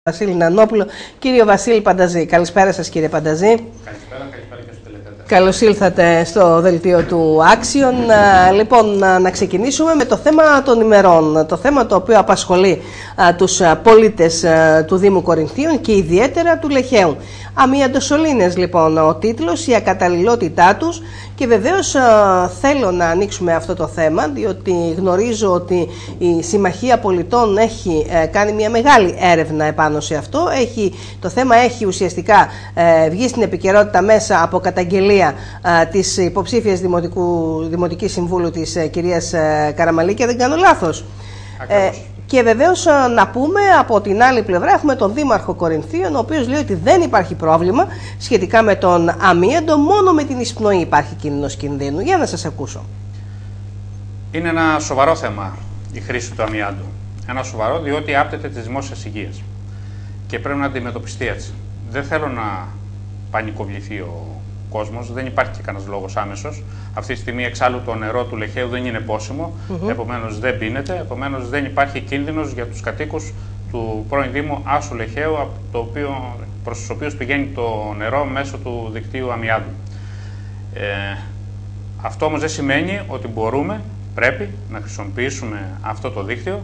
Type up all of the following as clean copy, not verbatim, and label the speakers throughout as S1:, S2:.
S1: Βασίλη Νανόπουλο, κύριο Βασίλη Πανταζή. Καλησπέρα σας, κύριε Πανταζή.
S2: Καλησπέρα και στους τηλεθεατές.
S1: Καλώς ήλθατε στο δελτίο του Άξιον. Λοιπόν, να ξεκινήσουμε με το θέμα των ημερών. Το θέμα το οποίο απασχολεί τους πολίτες του Δήμου Κορινθίων και ιδιαίτερα του Λεχαίου. Αμιαντοσωλήνες, λοιπόν, ο τίτλος, η ακαταλληλότητά τους. Και βεβαίως θέλω να ανοίξουμε αυτό το θέμα, διότι γνωρίζω ότι η Συμμαχία Πολιτών έχει κάνει μια μεγάλη έρευνα επάνω σε αυτό. Το θέμα έχει ουσιαστικά βγει στην επικαιρότητα μέσα από καταγγελία της υποψήφιας Δημοτική Συμβούλου της κυρίας Καραμαλίκη, δεν κάνω λάθος. Και βεβαίως να πούμε από την άλλη πλευρά έχουμε τον Δήμαρχο Κορινθίων, ο οποίος λέει ότι δεν υπάρχει πρόβλημα σχετικά με τον αμίαντο, μόνο με την εισπνοή υπάρχει κίνδυνος κινδύνου. Για να σας ακούσω.
S2: Είναι ένα σοβαρό θέμα η χρήση του αμιάντου. Ένα σοβαρό διότι άπτεται της δημόσιας υγείας και πρέπει να αντιμετωπιστεί έτσι. Δεν θέλω να πανικοβληθεί ο κόσμος, δεν υπάρχει και κανένας λόγος άμεσος. Αυτή τη στιγμή εξάλλου το νερό του Λεχαίου δεν είναι πόσιμο, επομένως δεν πίνεται, επομένως δεν υπάρχει κίνδυνος για τους κατοίκους του πρώην Δήμου Άσου Λεχαίου, προς τους οποίους πηγαίνει το νερό μέσω του δικτύου αμιάντου. Αυτό όμως δεν σημαίνει ότι πρέπει να χρησιμοποιήσουμε αυτό το δίκτυο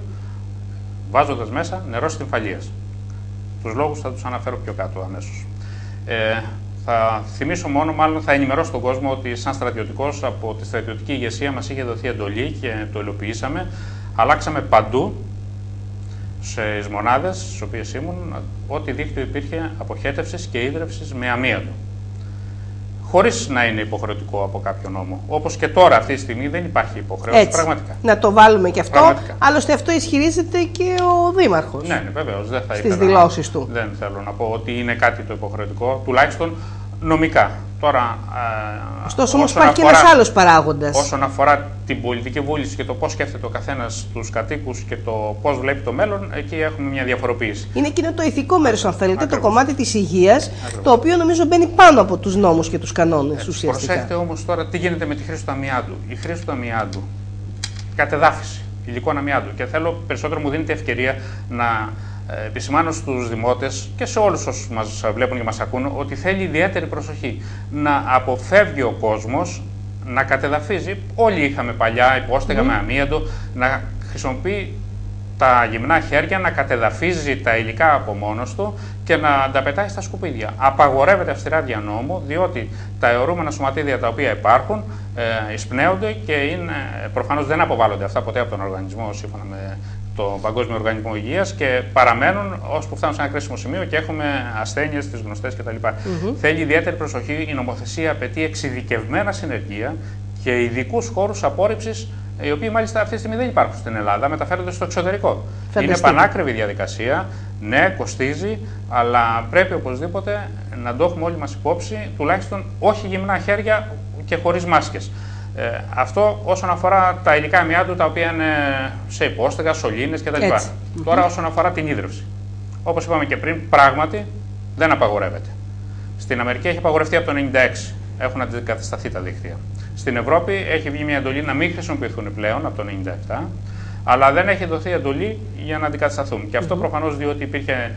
S2: βάζοντας μέσα νερό στυμφαλίας. Τους λόγους θα τους αναφέρω πιο κάτω αμέσως. Θα θυμίσω μάλλον θα ενημερώσω τον κόσμο ότι σαν στρατιωτικός από τη στρατιωτική ηγεσία μας είχε δοθεί εντολή και το υλοποιήσαμε. Αλλάξαμε παντού στις μονάδες στις οποίες ήμουν ό,τι δίκτυο υπήρχε αποχέτευσης και ίδρυυσης με αμίαντο. Χωρίς να είναι υποχρεωτικό από κάποιο νόμο. Όπως και τώρα αυτή τη στιγμή δεν υπάρχει υποχρέωση.
S1: Έτσι,
S2: πραγματικά.
S1: Να το βάλουμε και αυτό.
S2: Πραγματικά.
S1: Άλλωστε αυτό ισχυρίζεται και ο Δήμαρχος.
S2: Ναι, βεβαίως. Δεν θα
S1: στις δηλώσεις του.
S2: Δεν θέλω να πω ότι είναι κάτι το υποχρεωτικό, τουλάχιστον νομικά. Τώρα,
S1: ωστόσο όμως υπάρχει και ένας άλλος παράγοντας.
S2: Όσον αφορά την πολιτική βούληση και το πώς σκέφτεται ο καθένας τους κατοίκους και το πώς βλέπει το μέλλον, εκεί έχουμε μια διαφοροποίηση.
S1: Είναι εκείνο το ηθικό μέρος, αν θέλετε,
S2: Ακριβώς.
S1: το κομμάτι της υγείας, το οποίο νομίζω μπαίνει πάνω από τους νόμους και τους κανόνες ουσιαστικά.
S2: Προσέχετε όμως τώρα τι γίνεται με τη χρήση του αμιάντου. Η χρήση του αμιάντου, κατεδάφιση υλικών αμιάντου. Και θέλω περισσότερο μου δίνεται ευκαιρία να επισημάνω στους δημότες και σε όλους όσους μας βλέπουν και μας ακούν ότι θέλει ιδιαίτερη προσοχή. Να αποφεύγει ο κόσμος να κατεδαφίζει. Όλοι είχαμε παλιά υπόστεγα με αμίαντο, να χρησιμοποιεί τα γυμνά χέρια, να κατεδαφίζει τα υλικά από μόνος του και να τα πετάει στα σκουπίδια. Απαγορεύεται αυστηρά δια νόμου, διότι τα αιωρούμενα σωματίδια τα οποία υπάρχουν εισπνέονται και προφανώς δεν αποβάλλονται αυτά ποτέ από τον οργανισμό σύμφωνα με το Παγκόσμιο Οργανισμό Υγείας και παραμένουν ώσπου φτάνουν σε ένα κρίσιμο σημείο και έχουμε ασθένειες, τις γνωστές κτλ. Θέλει ιδιαίτερη προσοχή. Η νομοθεσία απαιτεί εξειδικευμένα συνεργεία και ειδικούς χώρους απόρριψης, οι οποίοι μάλιστα αυτή τη στιγμή δεν υπάρχουν στην Ελλάδα, μεταφέρονται στο εξωτερικό. Είναι πανάκριβη διαδικασία, ναι, κοστίζει, αλλά πρέπει οπωσδήποτε να το έχουμε όλοι μας υπόψη, τουλάχιστον όχι γυμνά χέρια και χωρίς μάσκες. Αυτό όσον αφορά τα υλικά αμιάντου τα οποία είναι σε υπόστεγα, σωλήνες κτλ. Τώρα όσον αφορά την ίδρυυση. Όπως είπαμε και πριν, πράγματι δεν απαγορεύεται. Στην Αμερική έχει απαγορευτεί από το 1996. Έχουν αντικατασταθεί τα δίκτυα. Στην Ευρώπη έχει βγει μια εντολή να μην χρησιμοποιηθούν πλέον από το 1997, αλλά δεν έχει δοθεί εντολή για να αντικατασταθούν. Και αυτό προφανώς διότι υπήρχε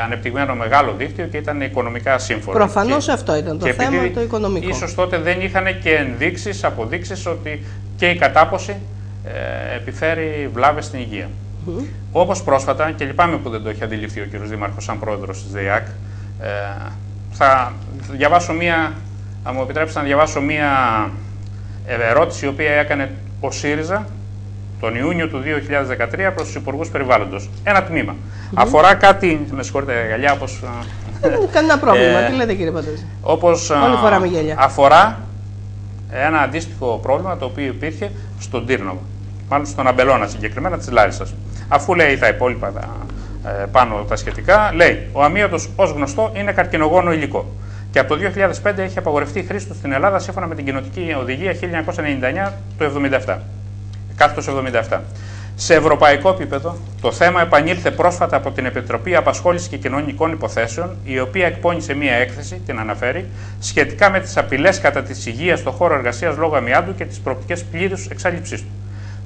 S2: ανεπτυγμένο μεγάλο δίκτυο και ήταν οικονομικά σύμφωνο.
S1: Προφανώς αυτό ήταν το θέμα, το οικονομικό.
S2: Ίσως τότε δεν είχαν και αποδείξεις ότι και η κατάποση επιφέρει βλάβες στην υγεία. Όπως πρόσφατα, και λυπάμαι που δεν το έχει αντιληφθεί ο κ. Δήμαρχος σαν πρόεδρος της ΔΕΙΑΚ, θα διαβάσω θα μου επιτρέψετε να διαβάσω μία ερώτηση η οποία έκανε ο ΣΥΡΙΖΑ τον Ιούνιο του 2013 προς τους Υπουργούς Περιβάλλοντος. Ένα τμήμα. Αφορά κάτι, με συγχωρείτε γυαλιά, όπως...
S1: Δεν είναι κανένα πρόβλημα, τι λέτε κύριε Πανταζή.
S2: Όλοι
S1: φοράμε γυαλιά.
S2: Αφορά ένα αντίστοιχο πρόβλημα το οποίο υπήρχε στον Τύρνοβο, μάλλον στον Αμπελώνα συγκεκριμένα της Λάρισσας. Αφού λέει τα υπόλοιπα πάνω τα σχετικά, λέει ο αμίαντος ως γνωστό είναι καρκινογόνο υλικό. Και από το 2005 έχει απαγορευτεί η χρήση του στην Ελλάδα σύμφωνα με την Κοινοτική Οδηγία 1999 του 77. Κάθετος 77. Σε ευρωπαϊκό επίπεδο, το θέμα επανήλθε πρόσφατα από την Επιτροπή Απασχόλησης και Κοινωνικών Υποθέσεων, η οποία εκπώνησε μία έκθεση, την αναφέρει, σχετικά με τις απειλές κατά της υγείας στον χώρο εργασίας λόγω αμιάντου και τις προοπτικές πλήρους εξάλληψής του.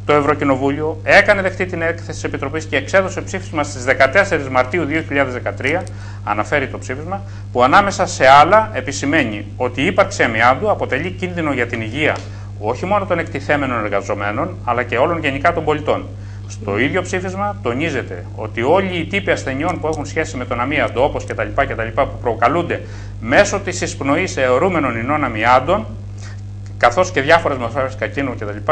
S2: το Ευρωκοινοβούλιο έκανε δεκτή την έκθεση της Επιτροπής και εξέδωσε ψήφισμα στις 14 Μαρτίου 2013, αναφέρει το ψήφισμα, που ανάμεσα σε άλλα επισημαίνει ότι η ύπαρξη αμοιάντου αποτελεί κίνδυνο για την υγεία όχι μόνο των εκτιθέμενων εργαζομένων, αλλά και όλων γενικά των πολιτών. Στο ίδιο ψήφισμα τονίζεται ότι όλοι οι τύποι ασθενειών που έχουν σχέση με τον αμίαντο, όπως κτλ. Που προκαλούνται μέσω της εισπνοής αιωρούμενων ινών αμιάντων, καθώς και διάφορες μορφές καρκίνου κτλ.,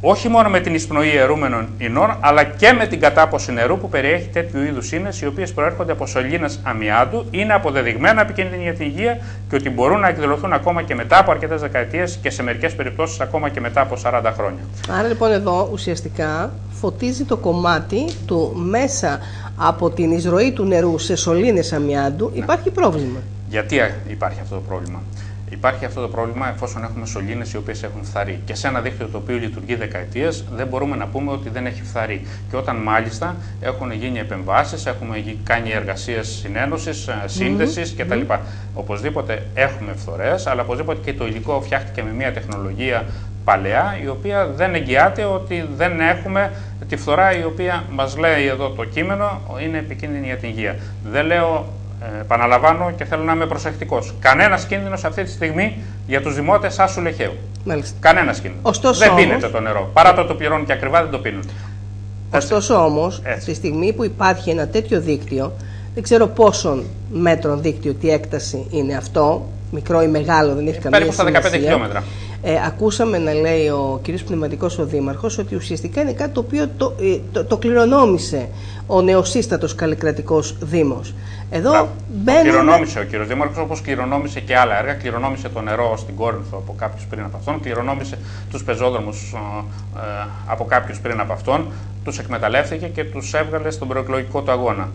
S2: όχι μόνο με την εισπνοή αιωρούμενων ινών, αλλά και με την κατάποση νερού που περιέχει τέτοιου είδους ίνες, οι οποίες προέρχονται από σωλήνες αμιάντου, είναι αποδεδειγμένα επικίνδυνοι για την υγεία και ότι μπορούν να εκδηλωθούν ακόμα και μετά από αρκετές δεκαετίες και σε μερικές περιπτώσεις ακόμα και μετά από 40 χρόνια.
S1: Άρα λοιπόν εδώ ουσιαστικά φωτίζει το κομμάτι του μέσα από την εισρωή του νερού σε σωλήνες αμιάντου. Υπάρχει πρόβλημα. Γιατί
S2: υπάρχει αυτό το πρόβλημα? Υπάρχει αυτό το πρόβλημα εφόσον έχουμε σωλήνες οι οποίες έχουν φθαρεί. Και σε ένα δίκτυο το οποίο λειτουργεί δεκαετίες δεν μπορούμε να πούμε ότι δεν έχει φθαρεί. Και όταν μάλιστα έχουν γίνει επεμβάσεις, έχουμε κάνει εργασίες συνένωσης, σύνδεσης κτλ. Οπωσδήποτε έχουμε φθορές, αλλά οπωσδήποτε και το υλικό φτιάχτηκε με μια τεχνολογία παλαιά, η οποία δεν εγγυάται ότι δεν έχουμε τη φθορά η οποία μας λέει εδώ το κείμενο είναι επικίνδυνη για την υγεία. Δεν λέω. Επαναλαμβάνω και θέλω να είμαι προσεκτικός. Κανένας κίνδυνος αυτή τη στιγμή για τους δημότες Άσου Λεχαίου. Κανένας κίνδυνος.
S1: Ωστόσο,
S2: δεν πίνεται το νερό. Παρά το πληρώνουν και ακριβά, δεν το πίνουν.
S1: Ωστόσο όμως, τη στιγμή που υπάρχει ένα τέτοιο δίκτυο, δεν ξέρω πόσων μέτρων δίκτυο, τι έκταση είναι αυτό, μικρό ή μεγάλο, δεν έχει καμία σημασία.
S2: Περίπου στα 15 χιλιόμετρα.
S1: Ακούσαμε να λέει ο κύριος Πνευματικός ο Δήμαρχος ότι ουσιαστικά είναι κάτι το οποίο το κληρονόμησε ο νεοσύστατος καλλικρατικός Δήμος. Εδώ
S2: κληρονόμησε ο κύριος Δήμαρχος, όπως κληρονόμησε και άλλα έργα. Κληρονόμησε το νερό στην Κόρινθο από κάποιους πριν από αυτόν, κληρονόμησε τους πεζόδρομους από κάποιους πριν από αυτόν, τους εκμεταλλεύτηκε και τους έβγαλε στον προεκλογικό του αγώνα.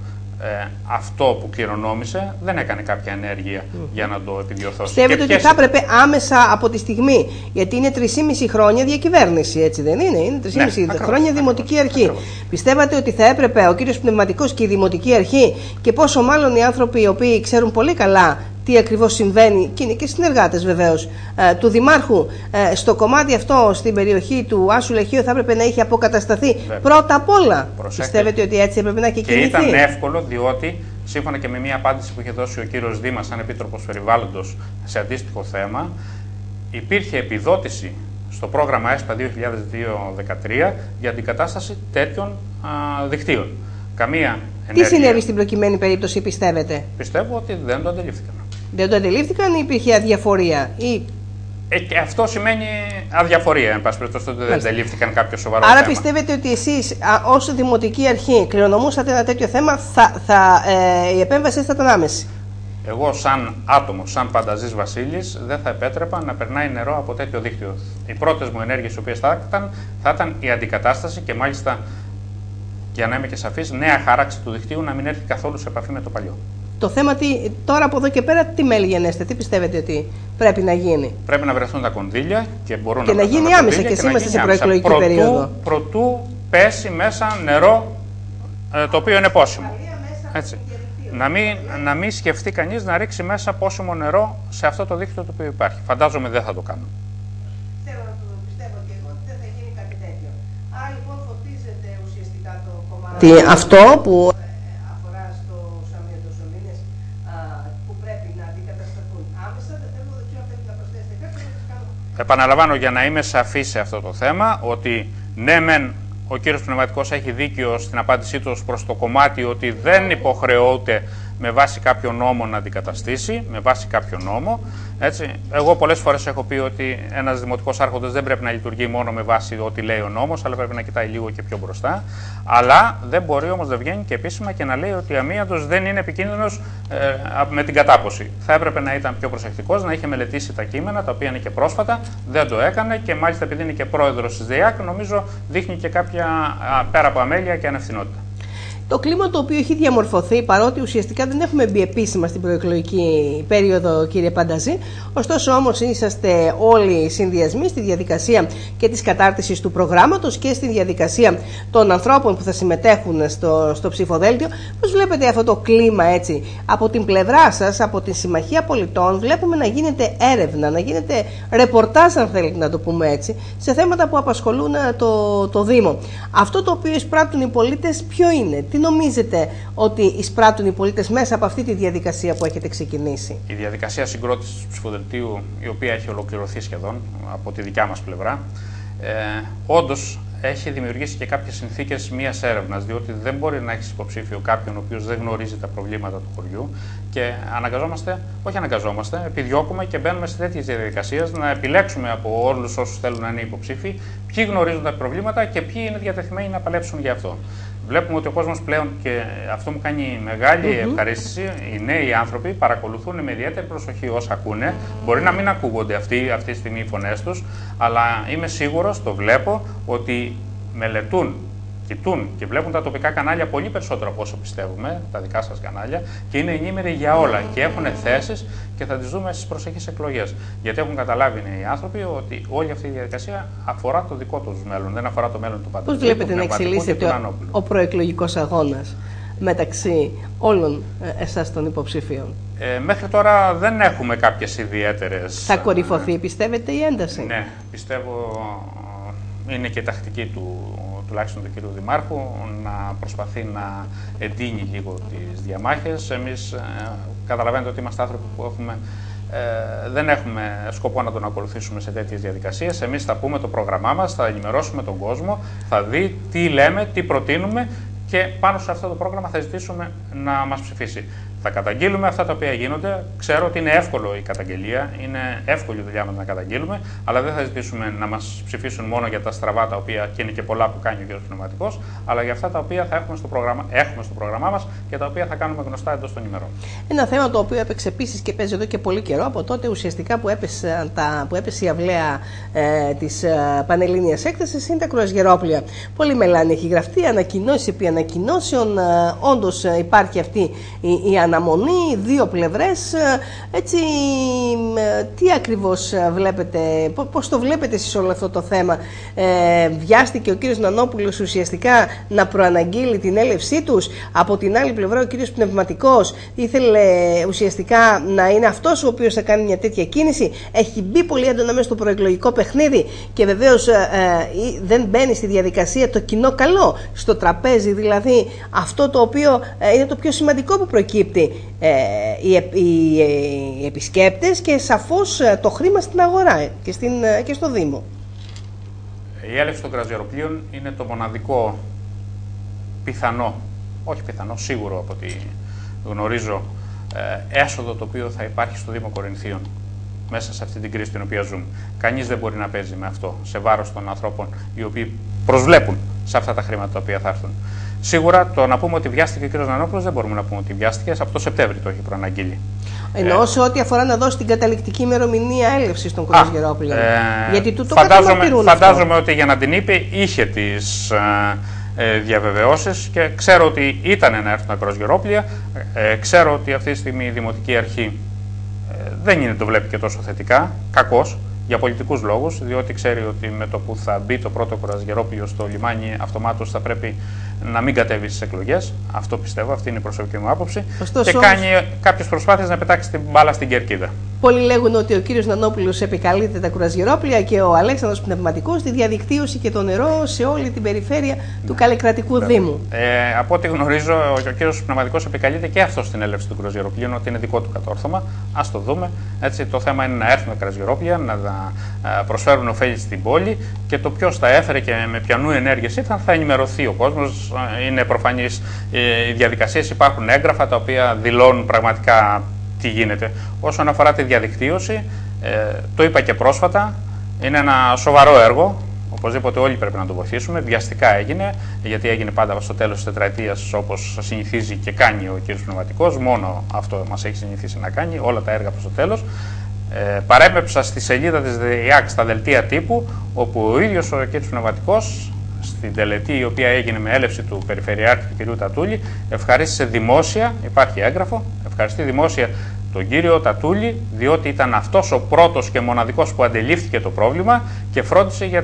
S2: Αυτό που κληρονόμησε δεν έκανε κάποια ενέργεια για να το επιδιορθώσει.
S1: Πιστεύετε ότι θα έπρεπε άμεσα από τη στιγμή, γιατί είναι 3,5 χρόνια διακυβέρνηση, έτσι δεν είναι? Είναι 3,5 χρόνια δημοτική αρχή. Πιστεύατε ότι θα έπρεπε ο κύριος Πνευματικός και η δημοτική αρχή, και πόσο μάλλον οι άνθρωποι οι οποίοι ξέρουν πολύ καλά τι ακριβώς συμβαίνει, και είναι και συνεργάτες βεβαίως του Δημάρχου, στο κομμάτι αυτό, στην περιοχή του Άσου Λεχαίου, θα έπρεπε να είχε αποκατασταθεί πρώτα απ' όλα? Πιστεύετε ότι έτσι έπρεπε να έχει κινηθεί?
S2: Και ήταν εύκολο, διότι σύμφωνα και με μια απάντηση που είχε δώσει ο κύριος Δήμας σαν Επίτροπος Περιβάλλοντος σε αντίστοιχο θέμα, υπήρχε επιδότηση στο πρόγραμμα ΕΣΠΑ 2002-2013 για την κατάσταση τέτοιων δικτύων. Καμία ενέργεια.
S1: Τι συνέβη στην προκειμένη περίπτωση, πιστεύετε?
S2: Πιστεύω ότι δεν το αντιλήφθηκαν.
S1: Δεν το αντιλήφθηκαν ή υπήρχε αδιαφορία?
S2: Και αυτό σημαίνει αδιαφορία, εν πάση περιπτώσει, ότι δεν αντιλήφθηκαν κάποιο σοβαρό
S1: θέμα.
S2: Άρα
S1: πιστεύετε ότι εσείς ως δημοτική αρχή κληρονομούσατε ένα τέτοιο θέμα, η επέμβαση θα ήταν άμεση?
S2: Εγώ σαν άτομο, σαν Πανταζής Βασίλης, δεν θα επέτρεπα να περνάει νερό από τέτοιο δίκτυο. Οι πρώτες μου ενέργειες οι οποίες θα ήταν η αντικατάσταση και μάλιστα, για να είμαι και σαφής, νέα χάραξη του δικτύου, να μην έρθει καθόλου σε επαφή με το παλιό.
S1: Το θέμα τώρα από εδώ και πέρα τι μέλη γενέστε, τι πιστεύετε ότι πρέπει να γίνει?
S2: Πρέπει να βρεθούν τα κονδύλια και μπορούν
S1: και
S2: να
S1: γίνει άμεσα, και εσύ είμαστε σε προεκλογική περίοδο.
S2: Προτού πέσει μέσα νερό το οποίο είναι πόσιμο. Έτσι. Να μην σκεφτεί κανείς να ρίξει μέσα πόσιμο νερό σε αυτό το δίκτυο το οποίο υπάρχει. Φαντάζομαι δεν θα το κάνουν.
S1: Θέλω να το πιστεύω και εγώ ότι δεν θα γίνει κάτι τέτοιο. Άρα λοιπόν φωτίζεται ουσιαστικά το κομμάτι αυτό που αφορά στους αμυαντοσωλήνες που πρέπει να αντικατασταθούν άμεσα. Δεν θέλω να θέλετε να προσθέσετε κάτι.
S2: Επαναλαμβάνω για να είμαι σαφής σε αυτό το θέμα ότι ναι μεν ο κύριος Πνευματικός έχει δίκιο στην απάντησή του προς το κομμάτι ότι δεν υποχρεούται με βάση κάποιο νόμο να αντικαταστήσει, με βάση κάποιο νόμο. Έτσι. Εγώ πολλές φορές έχω πει ότι ένας δημοτικός άρχοντας δεν πρέπει να λειτουργεί μόνο με βάση ό,τι λέει ο νόμος, αλλά πρέπει να κοιτάει λίγο και πιο μπροστά. Αλλά δεν μπορεί όμως να βγαίνει και επίσημα και να λέει ότι ο αμίαντος δεν είναι επικίνδυνος με την κατάποση. Θα έπρεπε να ήταν πιο προσεκτικός, να είχε μελετήσει τα κείμενα, τα οποία είναι και πρόσφατα, δεν το έκανε και μάλιστα επειδή είναι και πρόεδρος της ΔΕΙΑΚ, νομίζω δείχνει και κάποια πέρα από αμέλεια και ανευθυνότητα.
S1: Το κλίμα το οποίο έχει διαμορφωθεί, παρότι ουσιαστικά δεν έχουμε μπει επίσημα στην προεκλογική περίοδο, κύριε Πανταζή, ωστόσο όμως είσαστε όλοι συνδυασμοί στη διαδικασία και της κατάρτισης του προγράμματος και στη διαδικασία των ανθρώπων που θα συμμετέχουν στο ψηφοδέλτιο. Πώς βλέπετε αυτό το κλίμα έτσι από την πλευρά σας, από τη Συμμαχία Πολιτών? Βλέπουμε να γίνεται έρευνα, να γίνεται ρεπορτάζ, αν θέλετε να το πούμε έτσι, σε θέματα που απασχολούν το Δήμο. Αυτό το οποίο εισπράττουν οι πολίτες ποιο είναι? Τι νομίζετε ότι εισπράττουν οι πολίτες μέσα από αυτή τη διαδικασία που έχετε ξεκινήσει?
S2: Η διαδικασία συγκρότησης του ψηφοδελτίου, η οποία έχει ολοκληρωθεί σχεδόν από τη δικιά μας πλευρά, όντως έχει δημιουργήσει και κάποιες συνθήκες μιας έρευνας, διότι δεν μπορεί να έχει υποψήφιο κάποιον ο οποίος δεν γνωρίζει τα προβλήματα του χωριού και επιδιώκουμε και μπαίνουμε σε τέτοιες διαδικασίες να επιλέξουμε από όλους όσους θέλουν να είναι υποψήφοι ποιοι γνωρίζουν τα προβλήματα και ποιοι είναι διατεθειμένοι να παλέψουν για αυτό. Βλέπουμε ότι ο κόσμος πλέον, και αυτό μου κάνει μεγάλη ευχαρίστηση, οι νέοι άνθρωποι παρακολουθούν με ιδιαίτερη προσοχή όσα ακούνε. Μπορεί να μην ακούγονται αυτή τη στιγμή οι φωνές τους, αλλά είμαι σίγουρος, το βλέπω, ότι μελετούν, κοιτούν και βλέπουν τα τοπικά κανάλια πολύ περισσότερο από όσο πιστεύουμε, τα δικά σας κανάλια, και είναι ενήμεροι για όλα και έχουν θέσεις και θα τις δούμε στις προσεχείς εκλογές. Γιατί έχουν καταλάβει οι άνθρωποι ότι όλη αυτή η διαδικασία αφορά το δικό τους μέλλον, δεν αφορά το μέλλον του Πανταζή.
S1: Πώς βλέπετε να εξελίσσεται ο προεκλογικός αγώνας μεταξύ όλων εσάς των υποψηφίων?
S2: Μέχρι τώρα δεν έχουμε κάποιες ιδιαίτερες.
S1: Θα κορυφωθεί, πιστεύετε, η ένταση?
S2: Ναι, πιστεύω. Είναι και τακτική τουλάχιστον του κυρίου Δημάρχου να προσπαθεί να εντείνει λίγο τις διαμάχες. Εμείς καταλαβαίνετε ότι είμαστε άνθρωποι που δεν έχουμε σκοπό να τον ακολουθήσουμε σε τέτοιες διαδικασίες. Εμείς θα πούμε το πρόγραμμά μας, θα ενημερώσουμε τον κόσμο, θα δει τι λέμε, τι προτείνουμε και πάνω σε αυτό το πρόγραμμα θα ζητήσουμε να μας ψηφίσει. Θα καταγγείλουμε αυτά τα οποία γίνονται. Ξέρω ότι είναι εύκολο η καταγγελία, είναι εύκολη η δουλειά μας να καταγγείλουμε, αλλά δεν θα ζητήσουμε να μας ψηφίσουν μόνο για τα στραβά, τα οποία και είναι και πολλά που κάνει ο κ. Πνευματικός, αλλά για αυτά τα οποία θα έχουμε στο πρόγραμμά μας και τα οποία θα κάνουμε γνωστά εντός των ημερών.
S1: Ένα θέμα το οποίο έπαιξε επίσης και παίζει εδώ και πολύ καιρό, από τότε ουσιαστικά που έπεσε η αυλαία της Πανελλήνιας Έκθεσης, είναι τα κρουαζιερόπλια. Πολύ μελάνη έχει γραφτεί, ανακοινώσεις επί ανακοινώσεων. Όντως υπάρχει αυτή η αναμονή, δύο πλευρές. Έτσι, τι ακριβώς βλέπετε, πώς το βλέπετε εσείς όλο αυτό το θέμα? Βιάστηκε ο κύριος Νανόπουλος ουσιαστικά να προαναγγείλει την έλευσή τους. Από την άλλη πλευρά ο κύριος Πνευματικός ήθελε ουσιαστικά να είναι αυτός ο οποίος θα κάνει μια τέτοια κίνηση. Έχει μπει πολύ έντονα μέσα στο προεκλογικό παιχνίδι και βεβαίως δεν μπαίνει στη διαδικασία το κοινό καλό στο τραπέζι, δηλαδή αυτό το οποίο είναι το πιο σημαντικό που προκύπτει. Οι επισκέπτες και σαφώς το χρήμα στην αγορά και στο Δήμο.
S2: Η έλευση των κρουαζιεροπλοίων είναι το μοναδικό σίγουρο από ό,τι γνωρίζω, έσοδο το οποίο θα υπάρχει στο Δήμο Κορινθίων μέσα σε αυτή την κρίση την οποία ζούμε. Κανείς δεν μπορεί να παίζει με αυτό σε βάρος των ανθρώπων οι οποίοι προσβλέπουν σε αυτά τα χρήματα τα οποία θα έρθουν. Σίγουρα το να πούμε ότι βιάστηκε ο κ. Νανόπουλος δεν μπορούμε να πούμε ότι βιάστηκε. Από το Σεπτέμβρη το έχει προαναγγείλει.
S1: Εννοώ σε ό,τι αφορά να δώσει την καταληκτική ημερομηνία έλευσης των κρουαζιερόπλων. Γιατί του το καταμαρτυρούν.
S2: Φαντάζομαι ότι για να την είπε είχε τις διαβεβαιώσεις και ξέρω ότι ήταν να έρθουν τα κρουαζιερόπλια. Ξέρω ότι αυτή τη στιγμή η Δημοτική Αρχή δεν το βλέπει και τόσο θετικά, κακώς, για πολιτικούς λόγους, διότι ξέρει ότι με το που θα μπει το πρώτο κρουαζιερόπλιο στο λιμάνι, αυτομάτως θα πρέπει να μην κατέβει στις εκλογές. Αυτό πιστεύω, αυτή είναι η προσωπική μου άποψη.
S1: Ωστόσο,
S2: και κάνει κάποιες προσπάθειες να πετάξει την μπάλα στην κερκίδα.
S1: Πολλοί λέγουν ότι ο κύριος Νανόπουλος επικαλείται τα κρουαζιερόπλια και ο Αλέξανδρος Πνευματικός τη διαδικτύωση και το νερό σε όλη την περιφέρεια του καλλικρατικού Δήμου.
S2: Από ό,τι γνωρίζω, ο κύριος Πνευματικός επικαλείται και αυτό στην έλευση του κρουαζιεροπλοίου, ότι είναι δικό του κατόρθωμα. Ας το δούμε. Έτσι, το θέμα είναι να έρθουν τα κρουαζιερόπλια, να προσφέρουν ωφέλη στην πόλη και το ποιος τα έφερε και με ποιανού ενέργειες ήρθαν θα ενημερωθεί ο κόσμος. Είναι προφανής οι διαδικασίες, υπάρχουν έγγραφα τα οποία δηλώνουν πραγματικά τι γίνεται. Όσον αφορά τη διαδικτύωση, το είπα και πρόσφατα, είναι ένα σοβαρό έργο. Οπωσδήποτε όλοι πρέπει να το βοηθήσουμε. Βιαστικά έγινε, γιατί έγινε πάντα στο τέλος της τετραετίας, όπως συνηθίζει και κάνει ο κ. Πνευματικός. Μόνο αυτό μας έχει συνηθίσει να κάνει, όλα τα έργα προς το τέλος. Παρέπεψα στη σελίδα της ΔΕΙΑΚ στα δελτία τύπου, όπου ο ίδιος ο κ. Πνευματικός στην τελετή η οποία έγινε με έλευση του Περιφερειάρχη του κ. Τατούλη, ευχαρίστησε δημόσια, υπάρχει έγγραφο, ευχαριστεί δημόσια τον κύριο Τατούλη, διότι ήταν αυτός ο πρώτος και μοναδικός που αντελήφθηκε το πρόβλημα και φρόντισε για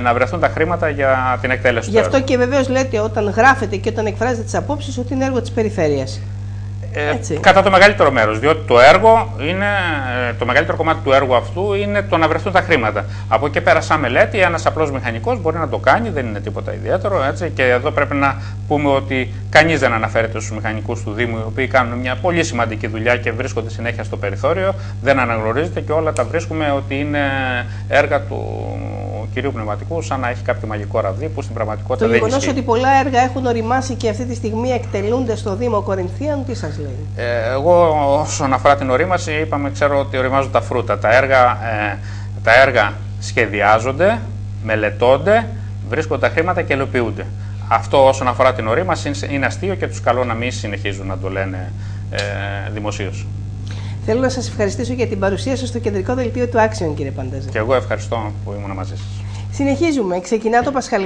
S2: να βρεθούν τα χρήματα για την εκτέλεση του έργου.
S1: Γι' αυτό και βεβαίως λέτε όταν γράφετε και όταν εκφράζετε τις απόψεις ότι είναι έργο της περιφέρειας.
S2: Κατά το μεγαλύτερο μέρος, διότι το μεγαλύτερο κομμάτι του έργου αυτού είναι το να βρεθούν τα χρήματα. Από εκεί πέρα, σαν μελέτη, ένας απλός μηχανικός μπορεί να το κάνει, δεν είναι τίποτα ιδιαίτερο. Έτσι, και εδώ πρέπει να πούμε ότι κανείς δεν αναφέρεται στους μηχανικούς του Δήμου, οι οποίοι κάνουν μια πολύ σημαντική δουλειά και βρίσκονται συνέχεια στο περιθώριο. Δεν αναγνωρίζεται και όλα τα βρίσκουμε ότι είναι έργα του κυρίου Πνευματικού, σαν να έχει κάποιο μαγικό ραβδί που στην πραγματικότητα δεν ισχύει.
S1: Το γεγονός ότι πολλά έργα έχουν οριμάσει και αυτή τη στιγμή εκτελούνται στο Δήμο Κορινθίων, τι σας λέει?
S2: Εγώ, όσον αφορά την ορίμαση, ξέρω ότι οριμάζουν τα φρούτα. Τα έργα σχεδιάζονται, μελετώνται, βρίσκονται τα χρήματα και ελοποιούνται. Αυτό όσον αφορά την ορίμαση είναι αστείο και τους καλώ να μην συνεχίζουν να το λένε δημοσίως. Θέλω
S1: να σας ευχαριστήσω για την παρουσία σας στο κεντρικό δελτίο του Άξιον, κύριε Παντέζε.
S2: Και εγώ ευχαριστώ που ήμουν μαζί σας.
S1: Συνεχίζουμε. Ξεκινά το Πασχαλινό.